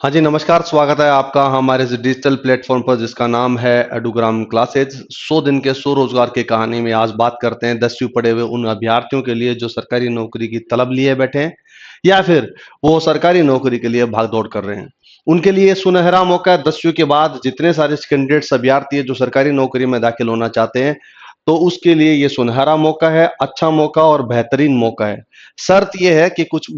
हाँ जी, नमस्कार। स्वागत है आपका हमारे इस डिजिटल प्लेटफॉर्म पर जिसका नाम है एडुग्राम क्लासेज। 100 दिन के 100 रोजगार की कहानी में आज बात करते हैं 10वीं पढ़े हुए उन अभ्यर्थियों के लिए जो सरकारी नौकरी की तलब लिए बैठे हैं या फिर वो सरकारी नौकरी के लिए भाग दौड़ कर रहे हैं। उनके लिए सुनहरा मौका है। 10वीं के बाद जितने सारे कैंडिडेट्स अभ्यर्थी है जो सरकारी नौकरी में दाखिल होना चाहते हैं, तो उसके लिए ये सुनहरा मौका है, अच्छा मौका और बेहतरीन मौका है। शर्त यह है कि कुछ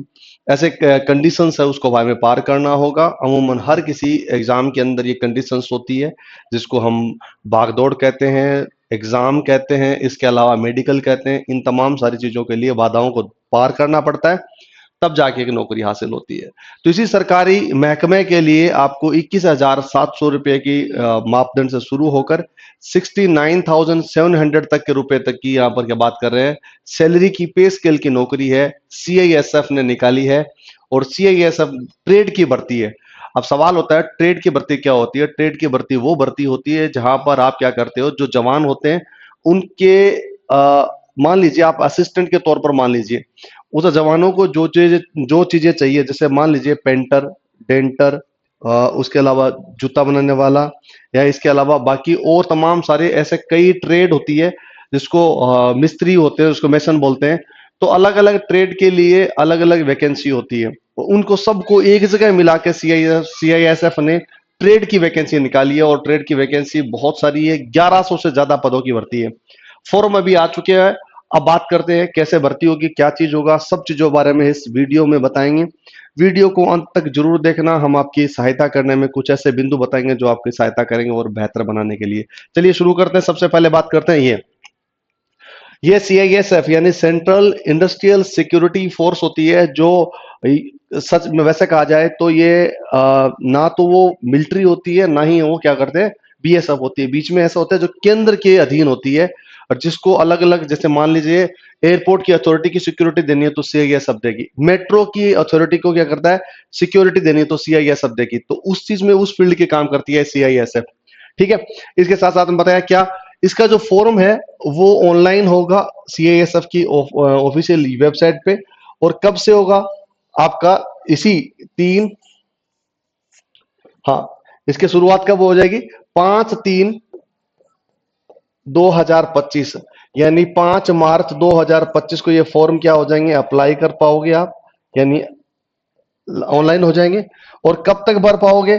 ऐसे कंडीशंस है, उसको भाई में पार करना होगा। अमूमन हर किसी एग्जाम के अंदर ये कंडीशंस होती है, जिसको हम भागदौड़ कहते हैं, एग्जाम कहते हैं, इसके अलावा मेडिकल कहते हैं। इन तमाम सारी चीजों के लिए बाधाओं को पार करना पड़ता है, तब जाके एक नौकरी हासिल होती है। तो इसी सरकारी महकमे के लिए आपको 21,700 रुपए की मापदंड से शुरू होकर 69,700 तक के रुपए तक की यहाँ पर क्या बात कर रहे हैं, सैलरी की पे स्केल की नौकरी है। सीआईएसएफ ने निकाली है और सीआईएसएफ ट्रेड की भर्ती है। अब सवाल होता है ट्रेड की भर्ती क्या होती है। ट्रेड की भर्ती वो भर्ती होती है जहां पर आप क्या करते हो, जो जवान होते हैं उनके मान लीजिए आप असिस्टेंट के तौर पर मान लीजिए उस जवानों को जो चीजें चाहिए, जैसे मान लीजिए पेंटर, डेंटर, उसके अलावा जूता बनाने वाला, या इसके अलावा बाकी और तमाम सारे ऐसे कई ट्रेड होती है, जिसको मिस्त्री होते हैं, उसको मेसन बोलते हैं। तो अलग अलग ट्रेड के लिए अलग अलग वैकेंसी होती है, उनको सबको एक जगह मिला के सीआईएसएफ ने ट्रेड की वैकेंसी निकाली है। और ट्रेड की वैकेंसी बहुत सारी है, 1100 से ज्यादा पदों की भर्ती है। फॉर्म अभी आ चुके हैं। अब बात करते हैं कैसे भर्ती होगी, क्या चीज होगा, सब चीजों के बारे में इस वीडियो में बताएंगे। वीडियो को अंत तक जरूर देखना। हम आपकी सहायता करने में कुछ ऐसे बिंदु बताएंगे जो आपकी सहायता करेंगे और बेहतर बनाने के लिए। चलिए शुरू करते हैं। सबसे पहले बात करते हैं ये सीआईएसएफ यानी सेंट्रल इंडस्ट्रियल सिक्योरिटी फोर्स होती है, जो सच में वैसे कहा जाए तो ये ना तो वो मिलिट्री होती है, ना ही वो क्या करते हैं बीएसएफ होती है। बीच में ऐसा होता है जो केंद्र के अधीन होती है, और जिसको अलग अलग, जैसे मान लीजिए एयरपोर्ट की अथॉरिटी की सिक्योरिटी देनी है तो सीआईएसएफ देगी। मेट्रो की अथॉरिटी को क्या करता है, सिक्योरिटी देनी है तो सीआईएसएफ देगी। तो उस चीज में उस फील्ड के काम करती है सीआईएसएफ। ठीक है। इसके साथ साथ हम बताया क्या, इसका जो फॉर्म है वो ऑनलाइन होगा सीआईएसएफ की ऑफिशियल वेबसाइट पे। और कब से होगा आपका, इसी तीन, हाँ, इसकी शुरुआत कब हो जाएगी, 5/3/2025, यानी 5 मार्च 2025 को ये फॉर्म क्या हो जाएंगे, अप्लाई कर पाओगे आप, यानी ऑनलाइन हो जाएंगे। और कब तक भर पाओगे,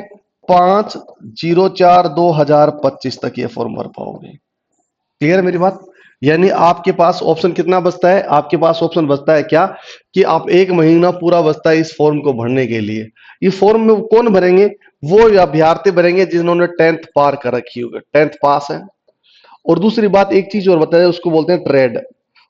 5/04/2025 तक ये फॉर्म भर पाओगे। क्लियर है मेरी बात। यानी आपके पास ऑप्शन कितना बचता है, आपके पास ऑप्शन बचता है क्या, कि आप 1 महीना पूरा बचता है इस फॉर्म को भरने के लिए। ये फॉर्म में कौन भरेंगे, वो अभ्यर्थी भरेंगे जिन्होंने 10th पार कर रखी होगी, 10th पास है। और दूसरी बात, एक चीज और बताया, उसको बोलते हैं ट्रेड।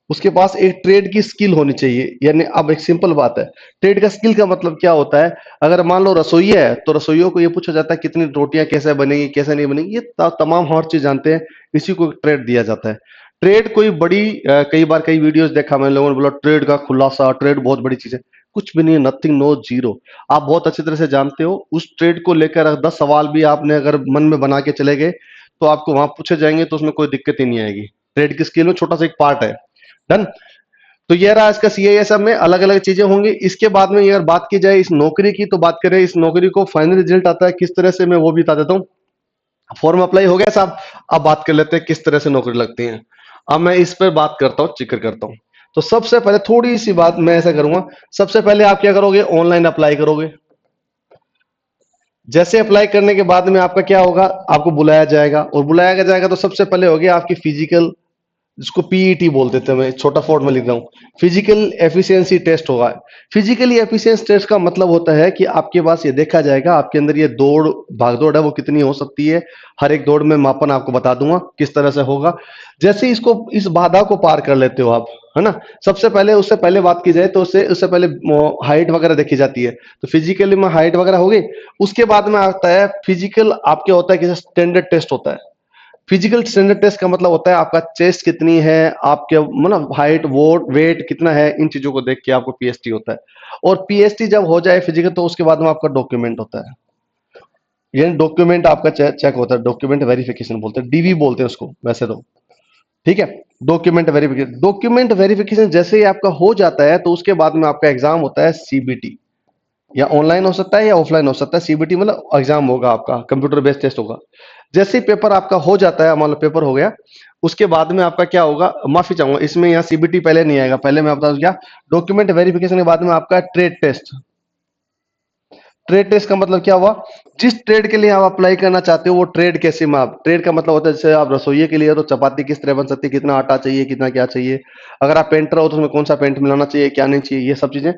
उसके पास एक ट्रेड की स्किल होनी चाहिए। यानी अब एक सिंपल बात है, ट्रेड का स्किल का मतलब क्या होता है। अगर मान लो रसोई है तो रसोइयों को ये पूछा जाता है कितनी रोटियां कैसे बनेगी कैसे नहीं बनेगी, ये तमाम हर चीज जानते हैं। इसी को ट्रेड दिया जाता है। ट्रेड कोई बड़ी कई बार कई वीडियोस देखा मैंने, लोगों ने बोला ट्रेड का खुलासा, ट्रेड बहुत बड़ी चीज है। कुछ भी नहीं है, नथिंग, नो, जीरो। आप बहुत अच्छी तरह से जानते हो। उस ट्रेड को लेकर 10 सवाल भी आपने अगर मन में बना के चले गए तो आपको वहां पूछे जाएंगे, तो उसमें कोई दिक्कत ही नहीं आएगी। ट्रेड की स्किल में छोटा सा एक पार्ट है। डन। तो ये रहा इसका सीआईएसएफ में अलग अलग चीजें होंगी। इसके बाद में अगर बात की जाए इस नौकरी की, तो बात करें इस नौकरी को फाइनल रिजल्ट आता है किस तरह से, मैं वो भी बता देता हूँ। फॉर्म अप्लाई हो गया साहब। अब बात कर लेते हैं किस तरह से नौकरी लगती है। अब मैं इस पर बात करता हूँ, जिक्र करता हूँ। तो सबसे पहले थोड़ी सी बात मैं ऐसा करूंगा, सबसे पहले आप क्या करोगे, ऑनलाइन अप्लाई करोगे। जैसे अप्लाई करने के बाद में आपका क्या होगा, आपको बुलाया जाएगा, और बुलाया जाएगा तो सबसे पहले होगी आपकी फिजिकल, जिसको पीईटी बोलते थे, मैं छोटा फॉर्म में लिख रहा हूँ, फिजिकल एफिशिएंसी टेस्ट होगा। फिजिकली एफिशिएंसी टेस्ट का मतलब होता है कि आपके पास ये देखा जाएगा आपके अंदर ये दौड़, भाग दौड़ है वो कितनी हो सकती है। हर एक दौड़ में मापन आपको बता दूंगा किस तरह से होगा। जैसे इसको, इस बाधा को पार कर लेते हो आप, है ना। सबसे पहले, उससे पहले बात की जाए तो उससे पहले हाइट वगैरह देखी जाती है। तो फिजिकली में हाइट वगैरह होगी। उसके बाद में आता है फिजिकल, आपके होता है कि स्टैंडर्ड टेस्ट होता है। फिजिकल स्टैंडर्ड टेस्ट का मतलब होता है आपका चेस्ट कितनी है, आपके मतलब हाइट, वोट, वेट कितना है, इन चीजों को देख के आपको पीएसटी होता है। और पीएसटी जब हो जाए फिजिकल, तो उसके बाद में आपका डॉक्यूमेंट होता है। यानी डॉक्यूमेंट आपका चेक होता है, डॉक्यूमेंट वेरिफिकेशन बोलते हैं, डीवी बोलते हैं उसको वैसे तो। ठीक है। डॉक्यूमेंट वेरिफिकेशन जैसे ही आपका हो जाता है तो उसके बाद में आपका एग्जाम होता है सीबीटी। या ऑनलाइन हो सकता है या ऑफलाइन हो सकता है। सीबीटी मतलब एग्जाम होगा आपका, कंप्यूटर बेस्ड टेस्ट होगा। जैसे ही पेपर आपका हो जाता है, मान लो पेपर हो गया, उसके बाद में आपका क्या होगा, माफी चाहूंगा, इसमें यहाँ सीबीटी पहले नहीं आएगा, पहले मैं बता दूं क्या, डॉक्यूमेंट वेरिफिकेशन के बाद में आपका ट्रेड टेस्ट। ट्रेड टेस्ट का मतलब क्या हुआ, जिस ट्रेड के लिए आप अप्लाई करना चाहते हो वो ट्रेड कैसे में, आप ट्रेड का मतलब होता है जैसे आप रसोइये के लिए हो तो चपाती किस तरह बन सकती है, कितना आटा चाहिए, कितना क्या चाहिए। अगर आप पेंटर हो तो उसमें कौन सा पेंट मिलाना चाहिए, क्या नहीं चाहिए, ये सब चीजें।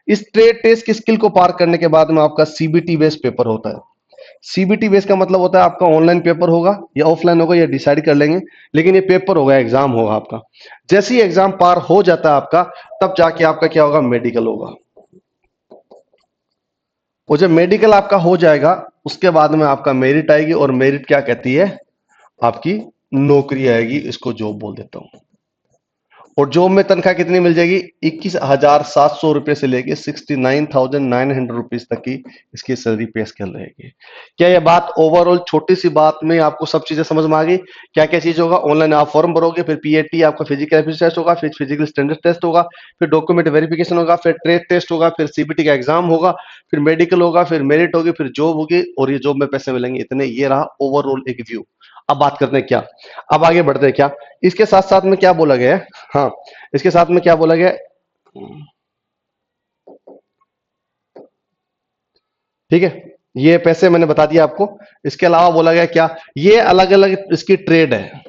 इस ट्रेड टेस्ट की स्किल को पार करने के बाद में आपका सीबीटी बेस्ड पेपर होता है। सीबीटी बेस का मतलब होता है आपका ऑनलाइन पेपर होगा या ऑफलाइन होगा, ये डिसाइड कर लेंगे, लेकिन ये पेपर होगा, एग्जाम होगा आपका। जैसे ही एग्जाम पार हो जाता है आपका, तब जाके आपका क्या होगा, मेडिकल होगा। और जब मेडिकल आपका हो जाएगा, उसके बाद में आपका मेरिट आएगी, और मेरिट क्या कहती है, आपकी नौकरी आएगी, इसको जॉब बोल देता हूं। और जॉब में तनख्वाह कितनी मिल जाएगी, 21,700 रुपए से लेके 69,900 रुपीज तक की इसकी सैलरी पे स्केल रहेगी। क्या ये बात ओवरऑल छोटी सी बात में आपको सब चीजें समझ में आ गई। क्या क्या चीज होगा, ऑनलाइन आप फॉर्म भरोगे, फिर पीएटी आपका फिजिकल एफिशिएंसी टेस्ट होगा, फिर फिजिकल स्टैंडर्ड टेस्ट होगा, फिर डॉक्यूमेंट वेरिफिकेशन होगा, फिर ट्रेड टेस्ट होगा, फिर सीबीटी का एग्जाम होगा, फिर मेडिकल होगा, फिर मेरिट होगी, फिर जॉब होगी, और ये जॉब में पैसे मिलेंगे इतने। ये रहा ओवरऑल एक व्यू। अब बात करते हैं क्या, अब आगे बढ़ते हैं क्या, इसके साथ साथ में क्या बोला गया है, हाँ, इसके साथ में क्या बोला गया, ठीक है, ये पैसे मैंने बता दिया आपको। इसके अलावा बोला गया क्या, ये अलग अलग इसकी ट्रेड है,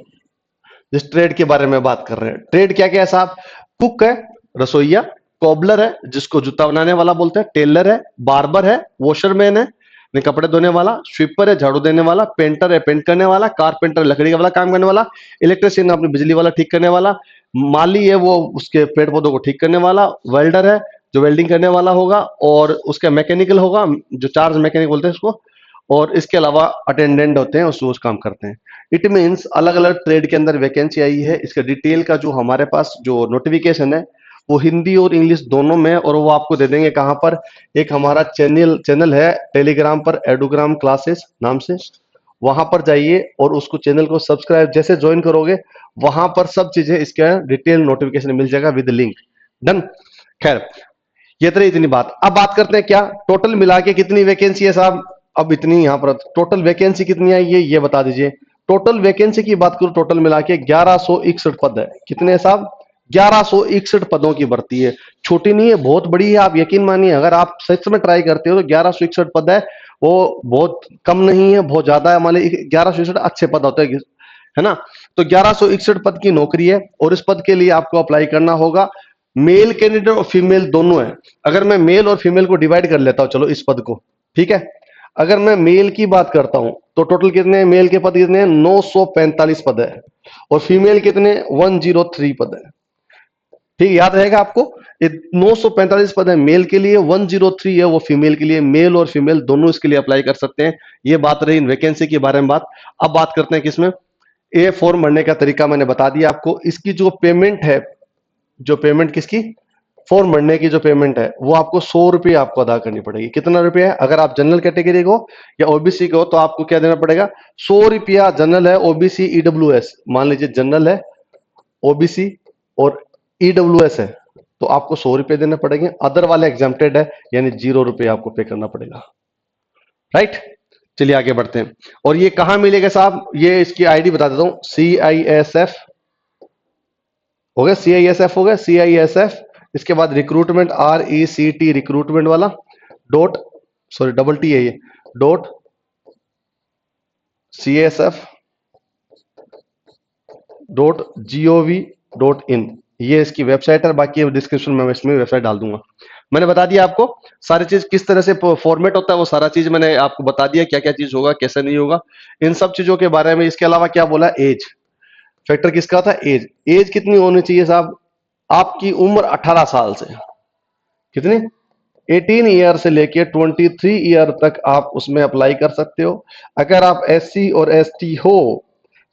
जिस ट्रेड के बारे में बात कर रहे हैं। ट्रेड क्या क्या है साहब, कुक है, रसोईया, कॉबलर है जिसको जूता बनाने वाला बोलते हैं, टेलर है, बार्बर है, वॉशरमैन है ने कपड़े धोने वाला, स्वीपर है झाड़ू देने वाला, पेंटर है पेंट करने वाला, कारपेंटर लकड़ी का वाला काम करने वाला, इलेक्ट्रिशियन अपनी बिजली वाला ठीक करने वाला, माली है वो उसके पेड़ पौधों को ठीक करने वाला, वेल्डर है जो वेल्डिंग करने वाला होगा, और उसका मैकेनिकल होगा जो चार्ज मैकेनिक बोलते हैं उसको, और इसके अलावा अटेंडेंट होते हैं उस काम करते हैं। इट मीन्स अलग अलग ट्रेड के अंदर वैकेंसी आई है। इसका डिटेल का जो हमारे पास जो नोटिफिकेशन है वो हिंदी और इंग्लिश दोनों में है, और वो आपको दे देंगे कहां पर, एक हमारा चैनल चैनल है टेलीग्राम पर, एडुग्राम क्लासेस नाम से, वहां पर जाइए और उसको चैनल को सब्सक्राइब जैसे ज्वाइन करोगे, वहां पर सब चीजें इसका डिटेल नोटिफिकेशन मिल जाएगा विद लिंक। डन। खैर, ये तो इतनी बात। अब बात करते हैं क्या, टोटल मिला के कितनी वैकेंसी है साहब, अब इतनी यहां पर टोटल वैकेंसी कितनी आई है ये बता दीजिए। टोटल वैकेंसी की बात करूं, टोटल मिला के 1161 पद है। कितने है साहब, 1161 पदों की भर्ती है। छोटी नहीं है, बहुत बड़ी है। आप यकीन मानिए, अगर आप सच में ट्राई करते हो तो 1161 पद है, वो बहुत कम नहीं है, बहुत ज्यादा है। मान लीजिए 1161 अच्छे पद होते हैं, है ना। तो 1161 पद की नौकरी है, और इस पद के लिए आपको अप्लाई करना होगा। मेल कैंडिडेट और फीमेल दोनों है। अगर मैं मेल और फीमेल को डिवाइड कर लेता हूं, चलो इस पद को, ठीक है। अगर मैं मेल की बात करता हूं तो टोटल कितने मेल के पद कितने हैं, 945 पद है, और फीमेल कितने 103 पद है। ठीक, याद रहेगा आपको, ये 945 पद है मेल के लिए, 103 है वो फीमेल के लिए। मेल और फीमेल दोनों इसके लिए अप्लाई कर सकते हैं। ये बात रही वैकेंसी के बारे में बात। अब बात करते हैं किसमें, ए फॉर्म भरने का तरीका मैंने बता दिया आपको। इसकी जो पेमेंट है, जो पेमेंट किसकी, फॉर्म भरने की जो पेमेंट है, वो आपको 100 रुपये आपको अदा करनी पड़ेगी। कितना रुपया है, अगर आप जनरल कैटेगरी को या ओबीसी को तो आपको क्या देना पड़ेगा, 100 रुपया। जनरल है, ओबीसी, ईडब्ल्यूएस, मान लीजिए जनरल है, ओबीसी और ईडब्ल्यूएस है, तो आपको 100 रुपये देने पड़ेंगे। अदर वाले एग्जाम्प्टेड है, यानी 0 रुपये आपको पे करना पड़ेगा। राइट, चलिए आगे बढ़ते हैं। और ये कहां मिलेगा साहब, ये इसकी आईडी बता देता हूं, CISF हो गया, CISF हो गया, CISF। इसके बाद रिक्रूटमेंट, RECT रिक्रूटमेंट वाला डॉट, सॉरी डबल टी है ये, डॉट CISF .gov.in, ये इसकी वेबसाइट है। बाकी डिस्क्रिप्शन में इसमें वेबसाइट डाल दूंगा। मैंने बता दिया आपको सारी चीज किस तरह से फॉर्मेट होता है, वो सारा चीज मैंने आपको बता दिया, क्या क्या चीज होगा कैसे नहीं होगा, इन सब चीजों के बारे में। इसके अलावा क्या बोला, एज फैक्टर किसका था, एज। एज कितनी होनी चाहिए साहब, आपकी उम्र 18 साल से, कितनी, 18 ईयर से लेके 23 ईयर तक आप उसमें अप्लाई कर सकते हो। अगर आप SC और ST हो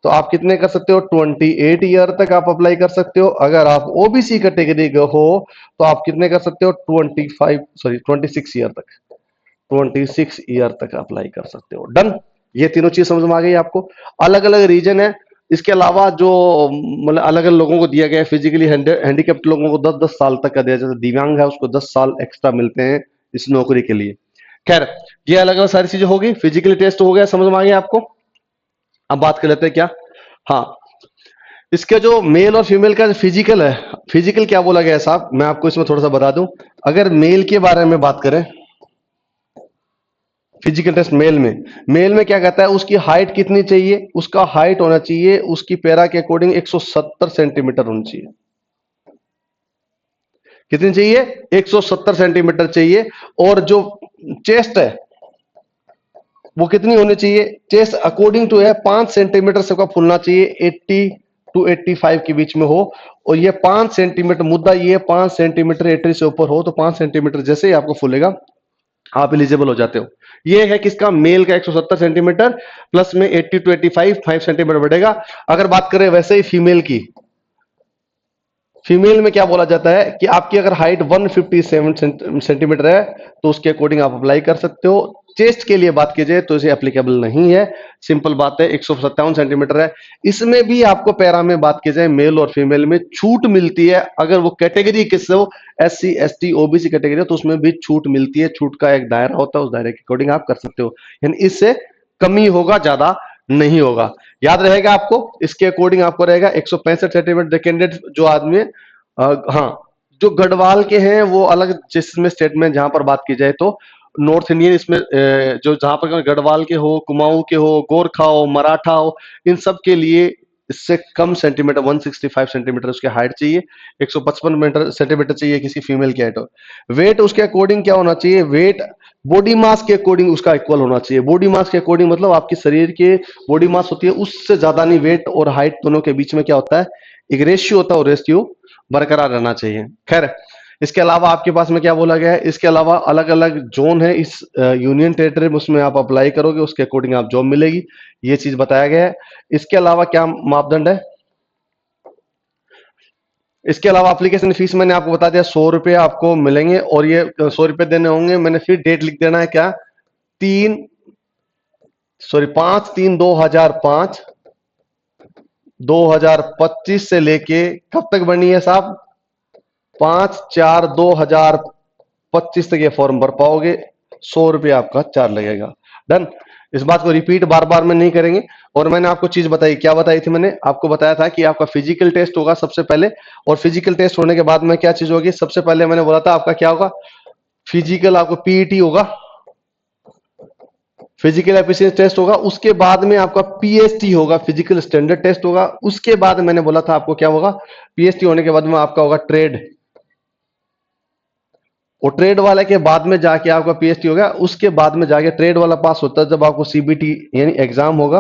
तो आप कितने कर सकते हो, 28 ईयर तक आप अप्लाई कर सकते हो। अगर आप ओबीसी कैटेगरी के हो तो आप कितने कर सकते हो, 26 ईयर तक, 26 ईयर तक अप्लाई कर सकते हो। डन। ये तीनों चीज समझ में आ गई आपको। अलग अलग रीजन है। इसके अलावा जो मतलब अलग अलग लोगों को दिया गया है, फिजिकली हैंडीकेप्ट लोगों को 10-10 साल तक का दिया जाता है, दिव्यांग है उसको 10 साल एक्स्ट्रा मिलते हैं, इस नौकरी के लिए। खैर, ये अलग अलग सारी चीजें होगी। फिजिकल टेस्ट हो गया, समझ में आ गया आपको। अब बात कर लेते हैं क्या, हाँ, इसके जो मेल और फीमेल का फिजिकल है, फिजिकल क्या बोला गया है साहब, मैं आपको इसमें थोड़ा सा बता दूं। अगर मेल के बारे में बात करें, फिजिकल टेस्ट मेल में क्या कहता है, उसकी हाइट कितनी चाहिए, उसका हाइट होना चाहिए उसकी पैरा के अकॉर्डिंग 170 सेंटीमीटर होनी चाहिए। कितनी चाहिए, 170 सेंटीमीटर चाहिए। और जो चेस्ट है वो कितनी होनी चाहिए, चेस्ट अकॉर्डिंग टू है 5 सेंटीमीटर से का फूलना चाहिए, 80 टू 85 के बीच में हो। और ये 5 सेंटीमीटर, मुद्दा ये 5 सेंटीमीटर 80 से ऊपर हो तो 5 सेंटीमीटर जैसे ही आपको फूलेगा आप एलिजिबल हो जाते हो। ये है किसका, मेल का 170 सेंटीमीटर प्लस में 80 टू 85 5 सेंटीमीटर बढ़ेगा। अगर बात करें वैसे ही फीमेल की, फीमेल में क्या बोला जाता है कि आपकी अगर हाइट 157 सेंटीमीटर है तो उसके अकॉर्डिंग आप अप्लाई कर सकते हो। चेस्ट के लिए बात की जाए तो इसे एप्लीकेबल नहीं है, सिंपल बात है, 157 सेंटीमीटर है। इसमें भी आपको पैरा में बात की जाए मेल और फीमेल में छूट मिलती है, अगर वो कैटेगरी किस हो, SC ST OBC कैटेगरी हो तो उसमें भी छूट मिलती है। छूट का एक दायरा होता है, उस दायरे के अकॉर्डिंग आप कर सकते हो, यानी इससे कमी होगा, ज्यादा नहीं होगा। याद रहेगा आपको, इसके अकॉर्डिंग आपको रहेगा 165 सेंटीमीटर। कैंडिडेट जो आदमी हाँ, जो गढ़वाल के हैं वो अलग, जिसमें स्टेट में जहां पर बात की जाए तो नॉर्थ इंडियन, इसमें जो जहां पर गढ़वाल के हो, कुमाऊं के हो, गोरखा हो, मराठा हो, इन सब के लिए इससे कम सेंटीमीटर 165 सेंटीमीटर उसके हाइट चाहिए, 155 मीटर सेंटीमीटर चाहिए किसी फीमेल की हाइट। वेट उसके अकॉर्डिंग क्या होना चाहिए, वेट बॉडी मास के अकॉर्डिंग उसका इक्वल होना चाहिए। बॉडी मास के अकॉर्डिंग मतलब आपकी शरीर के बॉडी मास होती है उससे ज्यादा नहीं, वेट और हाइट दोनों के बीच में क्या होता है, एक रेशियो होता है, और रेशियो बरकरार रहना चाहिए। खैर, इसके अलावा आपके पास में क्या बोला गया है, इसके अलावा अलग अलग जोन है इस यूनियन टेरिटरी में, उसमें आप अप्लाई करोगे उसके अकॉर्डिंग आप जॉब मिलेगी, ये चीज बताया गया है। इसके अलावा क्या मापदंड है, इसके अलावा एप्लीकेशन फीस मैंने आपको बता दिया, 100 रुपये आपको मिलेंगे, और ये 100 रुपये देने होंगे। मैंने फिर डेट लिख देना है क्या, 5/3/2005, 2025 से लेके कब तक बनी है साहब, 5/4/2025 तक ये फॉर्म भर पाओगे। 100 रुपये आपका चार्ज लगेगा। डन, इस बात को रिपीट बार बार में नहीं करेंगे। और मैंने आपको चीज बताई, क्या बताई थी, मैंने आपको बताया था कि आपका फिजिकल टेस्ट होगा सबसे पहले, और फिजिकल टेस्ट होने के बाद में क्या चीज होगी, सबसे पहले मैंने बोला था आपका क्या होगा, फिजिकल आपको PET होगा, फिजिकल एफिशिएंसी टेस्ट होगा, उसके बाद में आपका PST होगा, फिजिकल स्टैंडर्ड टेस्ट होगा, उसके बाद मैंने बोला था आपको क्या होगा, PST होने के बाद में आपका होगा ट्रेड, और ट्रेड वाले के बाद में जाके आपका PST होगा, उसके बाद में जाके ट्रेड वाला पास होता है जब आपको CBT यानी एग्जाम होगा,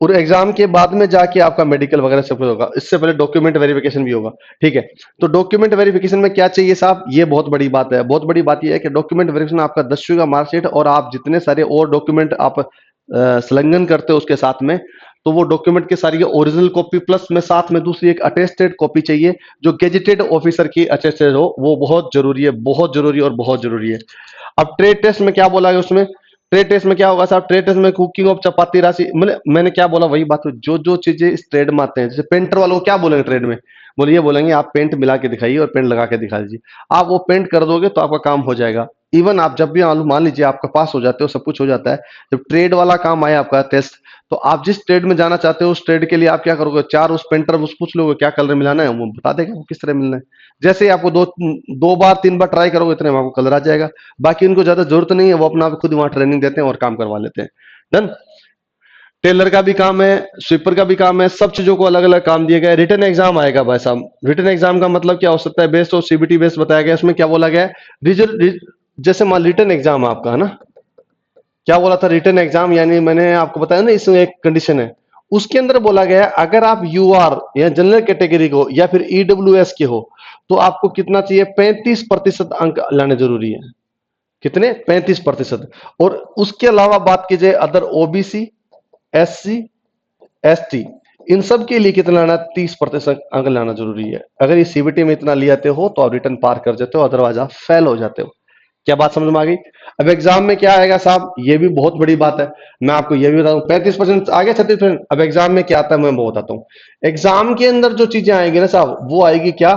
और एग्जाम के बाद में जाके आपका मेडिकल वगैरह सब कुछ होगा। इससे पहले डॉक्यूमेंट वेरिफिकेशन भी होगा, ठीक है। तो डॉक्यूमेंट वेरिफिकेशन में क्या चाहिए साहब, ये बहुत बड़ी बात है। बहुत बड़ी बात ये है कि डॉक्यूमेंट वेरिफिकेशन आपका 10वीं का मार्कशीट और आप जितने सारे और डॉक्यूमेंट आप संलग्न करते हो उसके साथ में, तो वो डॉक्यूमेंट की सारी ओरिजिनल कॉपी प्लस में साथ में दूसरी एक अटेस्टेड कॉपी चाहिए, जो गेजेटेड ऑफिसर की अटेस्टेड हो, वो बहुत जरूरी है, बहुत जरूरी और बहुत जरूरी है। अब ट्रेड टेस्ट में क्या बोला है, उसमें ट्रेड टेस्ट में क्या होगा साहब, ट्रेड टेस्ट में कुकिंग ऑफ चपाती राशि, मैंने क्या बोला वही बात, जो जो चीजें इस ट्रेड में आते हैं, जैसे पेंटर वालों को क्या बोलेंगे ट्रेड में, बोलिए बोलेंगे आप पेंट मिला के दिखाइए और पेंट लगा के दिखा दीजिए। आप वो पेंट कर दोगे तो आपका काम हो जाएगा। इवन आप जब भी मान लीजिए आपका पास हो जाते हो, सब कुछ हो जाता है, जब ट्रेड वाला काम आया आपका टेस्ट, तो आप जिस ट्रेड में जाना चाहते हो उस ट्रेड के लिए आप क्या करोगे, चार उस पेंटर उस पूछ लोगे क्या कलर मिलाना है, वो बता देगा वो किस तरह मिलना है। जैसे ही आपको दो बार 3 बार ट्राई करोगे इतने में आपको कलर आ जाएगा। बाकी उनको ज्यादा जरूरत नहीं है, वो अपना आप खुद वहां ट्रेनिंग देते हैं और काम करवा लेते हैं। डन। टेलर का भी काम है, स्वीपर का भी काम है, सब चीजों को अलग अलग काम दिया गया है। रिटर्न एग्जाम आएगा भाई साहब, रिटर्न एग्जाम का मतलब क्या हो सकता है, बेस्ड और CBT बेस्ड बताया गया। इसमें क्या बोला गया है, जैसे मान रिटर्न एग्जाम आपका है ना, क्या बोला था, रिटर्न एग्जाम, यानी मैंने आपको बताया ना इसमें एक कंडीशन है, उसके अंदर बोला गया है अगर आप UR या जनरल कैटेगरी को या फिर EWS के हो तो आपको कितना चाहिए, 35% अंक लाने जरूरी है। कितने, 35%। और उसके अलावा बात की जाए अदर OBC SC ST, इन सब के लिए कितना लाना, 30% अंक लाना जरूरी है। अगर ये CBT में इतना ले आते हो तो आप रिटर्न पार कर जाते हो, अदरवाइज आप फेल हो जाते हो। क्या बात समझ में आ गई। अब एग्जाम में क्या आएगा साहब, ये भी बहुत बड़ी बात है, मैं आपको ये भी बता दूं, 35% आ गया, 36%। अब एग्जाम में क्या आता है मैं वो बताता हूँ। एग्जाम के अंदर जो चीजें आएंगी ना साहब, वो आएगी क्या,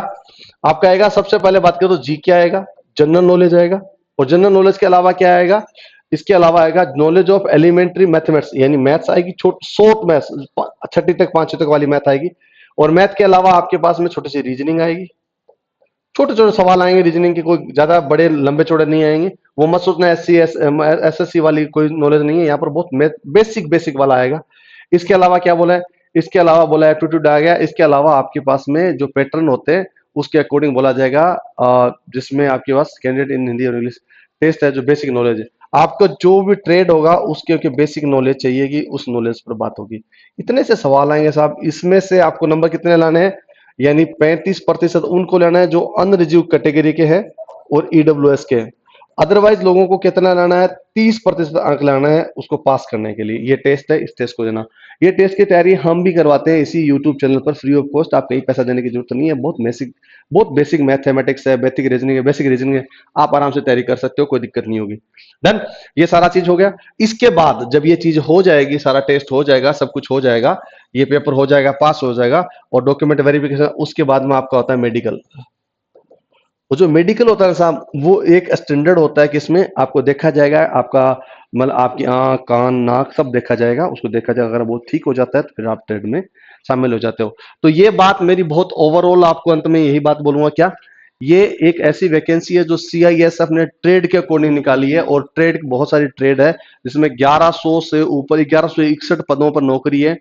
आपका आएगा सबसे पहले बात करो तो GK आएगा, जनरल नॉलेज आएगा, और जनरल नॉलेज के अलावा क्या आएगा, इसके अलावा आएगा नॉलेज ऑफ एलिमेंट्री मैथमेटिक्स, यानी मैथ्स आएगी, शॉर्ट मैथ्स, छठी तक पांचवी तक वाली मैथ आएगी। और मैथ के अलावा आपके पास में छोटी सी रीजनिंग आएगी, छोटे छोटे सवाल आएंगे रीजनिंग के, कोई ज्यादा बड़े लंबे चौड़े नहीं आएंगे। वो मत सोचना एसएससी वाली कोई नॉलेज नहीं है, यहाँ पर बहुत बेसिक बेसिक वाला आएगा। इसके अलावा क्या बोला है, इसके अलावा बोला एप्टीट्यूड आ गया। इसके अलावा आपके पास में जो पैटर्न होते हैं उसके अकॉर्डिंग बोला जाएगा, जिसमें आपके पास कैंडिडेट इन हिंदी और इंग्लिश टेस्ट है, जो बेसिक नॉलेज है। आपको जो भी ट्रेड होगा उसके बेसिक नॉलेज चाहिए कि उस नॉलेज पर बात होगी। इतने से सवाल आएंगे साहब, इसमें से आपको नंबर कितने लाने हैं, यानी 35% उनको लेना है जो अनरिजर्व कैटेगरी के हैं और ईडब्ल्यूएस के हैं। अदरवाइज लोगों को कितना लाना है, 30% अंक लाना है उसको पास करने के लिए। ये टेस्ट है, इस टेस्ट को देना। ये टेस्ट की तैयारी हम भी करवाते हैं इसी यूट्यूब चैनल पर फ्री ऑफ कॉस्ट, आप कहीं पैसा देने की जरूरत नहीं है। बहुत बेसिक मैथमेटिक्स है, बेसिक रीजनिंग है, आप आराम से तैयारी कर सकते हो, कोई दिक्कत नहीं होगी। डन, ये सारा चीज हो गया। इसके बाद जब ये चीज हो जाएगी, सारा टेस्ट हो जाएगा, सब कुछ हो जाएगा, ये पेपर हो जाएगा, पास हो जाएगा, और डॉक्यूमेंट वेरिफिकेशन, उसके बाद में आपका होता है मेडिकल। वो जो मेडिकल होता है साहब, वो एक स्टैंडर्ड होता है कि इसमें आपको देखा जाएगा, आपका मतलब आपकी आंख कान नाक सब देखा जाएगा, उसको देखा जाएगा। अगर वो ठीक हो जाता है तो फिर आप ट्रेड में शामिल हो जाते हो। तो ये बात मेरी बहुत ओवरऑल, आपको अंत में यही बात बोलूंगा क्या, ये एक ऐसी वैकेंसी है जो सीआईएसएफ ने ट्रेड के अकॉर्डिंग निकाली है, और ट्रेड बहुत सारी ट्रेड है जिसमें 1100 से ऊपर 1161 पदों पर नौकरी है।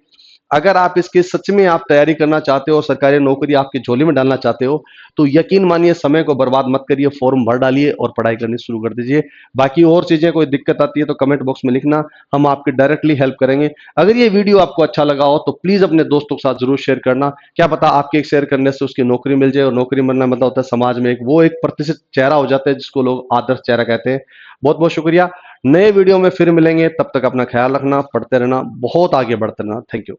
अगर आप इसके सच में आप तैयारी करना चाहते हो और सरकारी नौकरी आपकी झोली में डालना चाहते हो, तो यकीन मानिए समय को बर्बाद मत करिए, फॉर्म भर डालिए और पढ़ाई करनी शुरू कर दीजिए। बाकी और चीजें कोई दिक्कत आती है तो कमेंट बॉक्स में लिखना, हम आपकी डायरेक्टली हेल्प करेंगे। अगर ये वीडियो आपको अच्छा लगा हो तो प्लीज अपने दोस्तों के साथ जरूर शेयर करना, क्या पता आपके एक शेयर करने से उसकी नौकरी मिल जाए, और नौकरी मिलना मतलब होता है समाज में एक प्रतिष्ठित चेहरा हो जाता है जिसको लोग आदर्श चेहरा कहते हैं। बहुत बहुत शुक्रिया, नए वीडियो में फिर मिलेंगे, तब तक अपना ख्याल रखना, पढ़ते रहना, बहुत आगे बढ़ते रहना। Thank you.